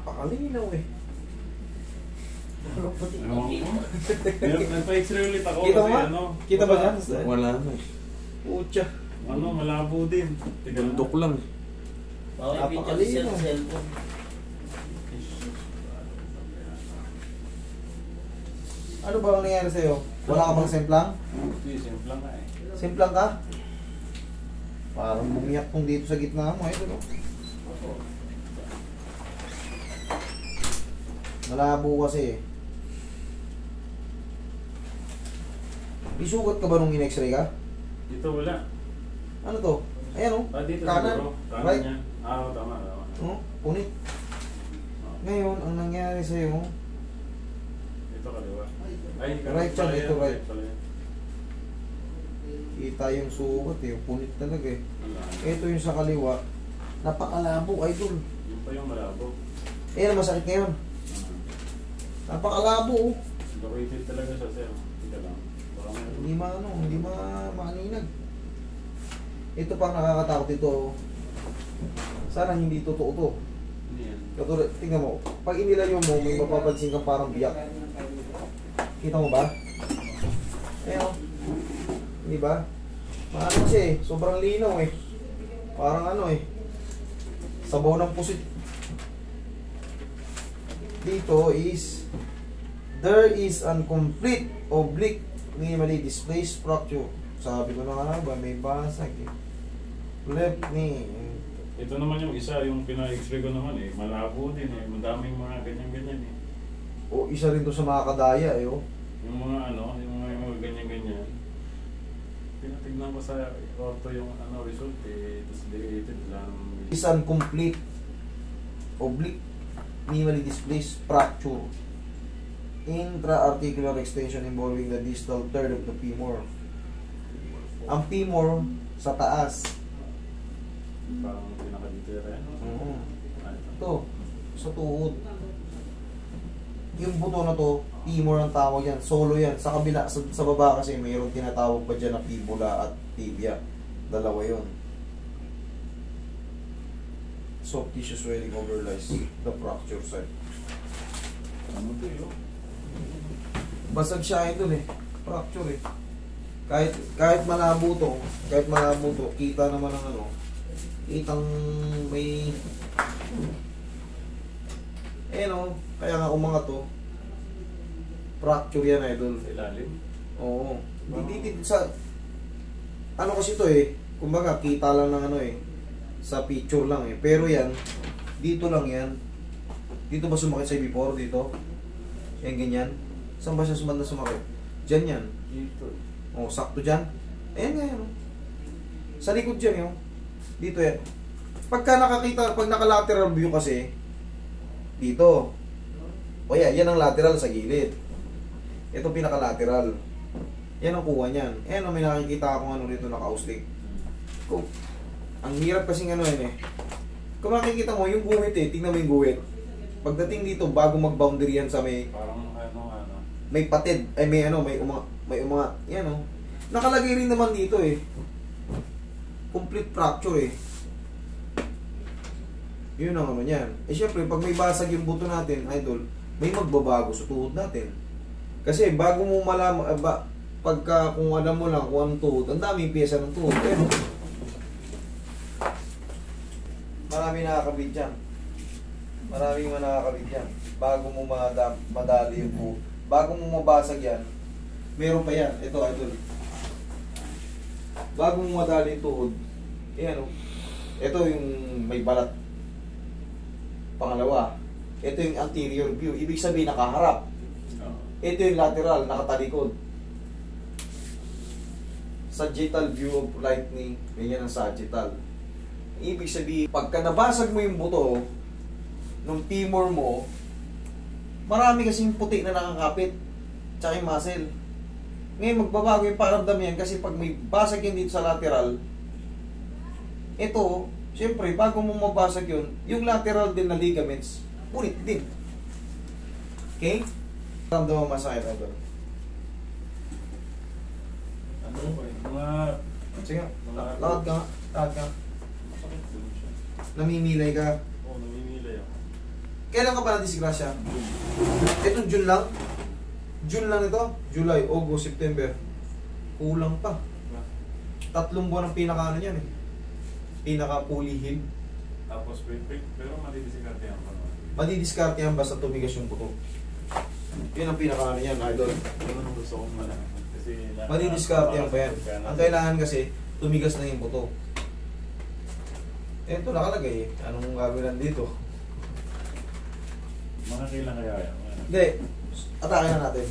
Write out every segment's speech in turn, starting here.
Napakalinaw eh. Nagpa-x-ray ulit ako. Kita kasi mo? ano. Kita ba dyan? Wala na. Pucha. Ano, malabo din. Tundok lang. Bawal picture sa cellphone. Ano ba ang nangyari sa'yo? Wala ka bang semplang? Hindi, simplang nga eh. Semplang ka? Parang bumiyak kung dito sa gitna mo. Ito no? Malabo kasi eh. Isugat ka ba nung in-x-ray ka? Dito wala. Ano to? Ayan o. Dito Kanan. siguro. Kanan Right. niya. Tama. Oh, punit. Ngayon, ang nangyari sa'yo, Ito kaliwa. Ay, Right pala siya, yan, ito right. pala yan. kita yung sugat eh. Punit talaga eh. Wala. Ito yung sa kaliwa. Napakalabo, idol. Yung pa yung malabo. Ayan ang masakit ngayon. Napakalabo oh. Located talaga siya, sir. Tika lang. Baka meron. Hindi maaninag. Ito pang nakakatakot ito. Sana hindi totoo to. Hindi yan. Katulad, tingnan mo. Pag inilayo mo, may mapapansin kang parang biyak. Kita mo ba? Ayan o. Hindi ba? Maano kasi eh. Sobrang linaw eh. Parang ano eh. Sabaw ng pusit. Dito is there is incomplete oblique minimally displaced fracture. Sabi ko na nga ba, may basag eh. Left knee. Ito naman yung isa, yung pina-x-ray ko naman eh. Malabo din eh. Madaming mga ganyan-ganyan eh. O isa rin to sa mga kadaya eh oh. Yung mga ano, yung mga ganyan-ganyan. Tinatignan ko sa ortho yung ano result eh. Tapos deleted lang. Is incomplete oblique minimally displaced fracture. Intra-articular extension involving the distal third of the femur. Ang femur sa taas. Parang pinaka-detail eh. Ito, sa tuhod. Yung buto na to, femur ang tawag yan. Solo yan. Sa kabila, sa baba kasi mayroong tinatawag pa dyan na fibula at tibia. Dalawa yun. Soft tissue swelling overlies the fracture site. Ano to yun? Basag siya idol eh. Fracture eh. Kahit malabo to, kita naman ang ano, kitang may no, kaya nga umangat to. Fracture yan idol. Sa ilalim? Oo. Hindi sa ano kasi to eh, kumbaga kita lang ng ano eh, sa picture lang eh. Pero yan, dito lang yan. Dito ba sumakit sa before dito? Yan ganyan. Saan ba siya sumakit? Diyan yan. Dito. Oh, sakto dyan. Ayan nga yan. Oh. Sa likod dyan yun. Dito yan. Pagka nakakita, pag naka-lateral view kasi, dito. O yan ang lateral sa gilid. Ito pinaka-lateral. Yan ang kuha niyan. Ayan may nakikita akong ano dito naka-auslig. Ang hirap kasing ano yan eh. Kung makikita mo, yung guhit eh, tingnan mo yung guhit. Pagdating dito, bago mag-boundary yan sa may Parang may patid, ay may ano, may uma, yan oh. Nakalagay rin naman dito eh. Complete fracture eh. Yun ang ano niyan. Eh syempre, pag may basag yung buto natin, idol, may magbabago sa tuhod natin. Kasi bago mo malaman, pagka kung alam mo lang kung anong tuhod, ang daming pyesa ng tuhod. Eh, marami nakakabit dyan. Maraming nakakabit dyan. Bago mo madali yung buhok. Bago mo mabasag yan, meron pa yan. Ito, idol. Bago mo madali yung tuhod, ayan o. Ito yung may balat. Pangalawa, ito yung anterior view. Ibig sabihin, nakaharap. Ito yung lateral, nakatalikod. Sagittal view of lightning. Ganyan ang sagittal. Ibig sabihin, pagka nabasag mo yung buto ng femur mo, marami kasing puti na nakakapit tsaka yung muscle. Ngayon magbabago yung paramdam yan kasi pag may basag yun dito sa lateral, ito, syempre, bago mo mabasag yun, yung lateral din na ligaments, punit din. Okay? Paramdam mo masakit ito. ano ba yun? Mga Sige, lakad ka nga. Lakad ka. Masakit din siya. Namimilay ka. Oo, namimilay ako. Kailan ka pa na-disgrasya? Itong June lang? June lang ito? July, August, September. Kulang pa. 3 buwan ang pinaka-ano yan eh. Pinaka-pulihin. Tapos pero madidiskarte yan pa naman. Madidiskarte yan basta tumigas yung buto. Yun ang pinaka-ano yan, idol. Yun ang gusto kong malaman. Kasi Madidiskarte yan pa yan. Ang kailangan kasi, tumigas na yung buto. Ito nakalagay eh. Anong gagawin dito? Mga kailan kaya yan? Hindi. Atake na natin.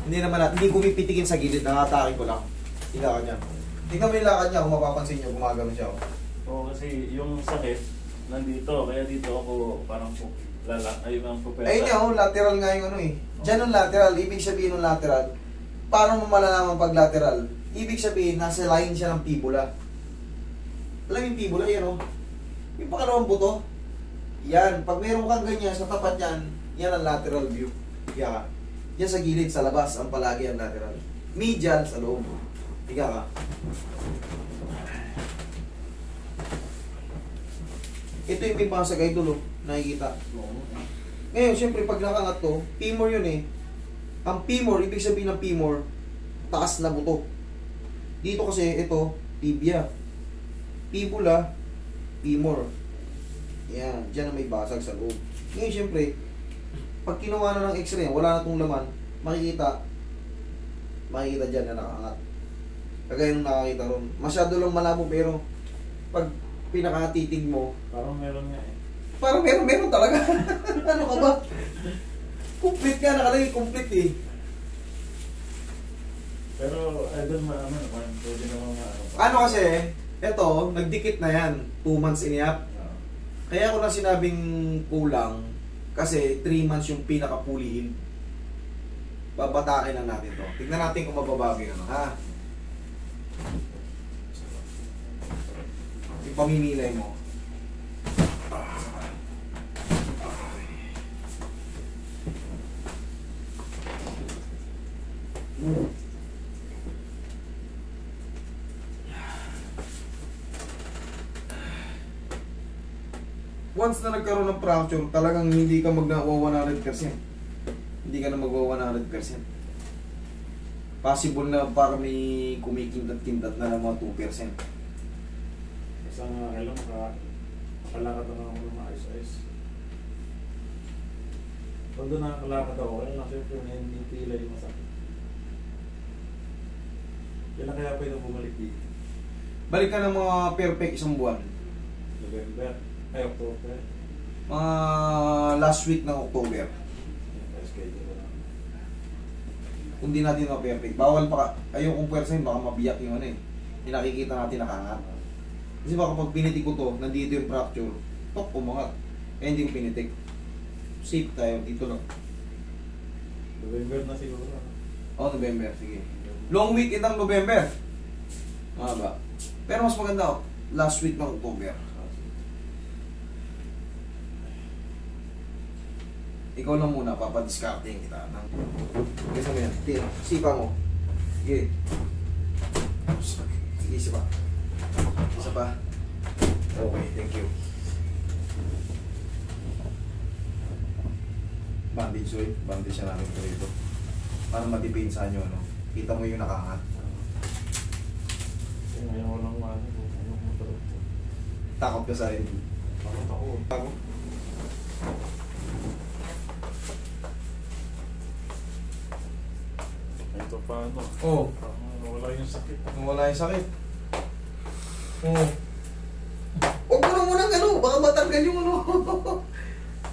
Hindi naman natin. Hindi kumipitikin sa gilid. Nakatake ko lang. Ilakad niya. Tingnan mo yung lakad niya. Kung mapapansin niyo, gumagano siya. Oo, kasi yung sakit nandito. Kaya dito ako parang ayun ang pupesa. Ayun niya, oh, lateral nga yung ano eh. Diyan yung lateral. Ibig sabihin ng lateral. Paano mo malalaman pag lateral? Ibig sabihin, nasa line siya ng fibula. Alam yung fibula? Yan oh. Yung pangalawang buto. Yan. Pag meron kang ganyan sa tapat yan, yan ang lateral view. Higa ka. Yan sa gilid, sa labas, ang palagi ang lateral. Medial, sa loob. Higa ka. Ito yung may basag idol, oh. Nakikita. Ngayon, syempre, pag nakangat to, femur yun eh. Ang femur, ibig sabihin ng femur, taas na buto. Dito kasi, ito, tibia. Fibula, femur. Yan, dyan na may basag sa loob. Ngayon, syempre, pag kinuha na ng x-ray, wala na itong laman, makikita dyan na nakaangat. Kagaya nung nakakita ron. Masyado lang malabo, pero pag pinakatitig mo, Parang meron nga eh. parang meron talaga. Ano ka ba? Complete nga, nakalagay complete eh. Pero, idol pwede naman Ano kasi, eto, nagdikit na yan. 2 months in-up. Kaya ako na sinabing kulang, kasi 3 months yung pinakapulihin. Babatakin lang natin to. Tignan natin kung mababago yun, ha? Yung pamimilay mo. Once na nagkaroon ng fracture, talagang hindi ka magnawa 100%. Hindi ka na magwa 100%. Possible na para may kumikindat-kindat na ng mga 2%. Basta nga kailan makalakad na ako ng maayos-ayos. Pag doon nakakalakad ako, kaya lang siyempre hindi tila yung masakit. Kailan kaya pwede bumalik dito? Balik ka ng mga perfect 1 buwan. November. Ay, October. Mga last week ng October. Schedule ko lang. Kung di natin ma-perfect. Bawal pa ka. Ayaw kung pwersahin, baka mabiyak yung ano eh. Yung nakikita natin nakangat. Kasi baka pag pinitik ko to, nandito yung fracture. Tok, umangat. Kaya hindi ko pinitik. Safe tayo. Dito lang. November na siguro. November. Sige. Long week itang November. Mahaba. Pero mas maganda last week ng October. Ikaw lang muna, papadiscarding kita. Kasi mo yan. Tira. Sipa mo. Sige. Sige, isa pa. Isa pa. Okay, thank you. Bandage, oy. Bandage na namin ito rito. Para matipinsa nyo, no? Kita mo yung nakangat. Ngayon ko lang Takot ka sa rin. Takot. Ito pa ano? Oo. Wala yung sakit. Wala yung sakit. Oo. Huwag mo na muna ano, baka matanggal yung ano.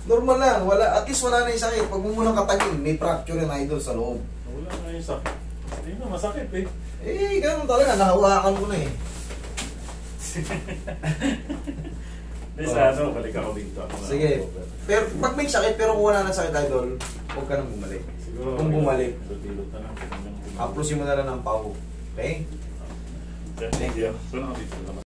Normal lang, wala, at least wala na yung sakit. Pag mo munang katangin, may fracture yung idol sa loob. Wala na yung sakit. Hindi na, masakit eh. Eh, ganun talaga, nahawakan mo na eh. Hindi sa ano, balik ako dito. Sige. Pero pag may sakit, pero kung wala na sakit idol, huwag ka nang bumalik. Siguro, Kung bumalik, Bilot na lang. approach mo na lang ng pau. Okay? Thank you. So, dito naman.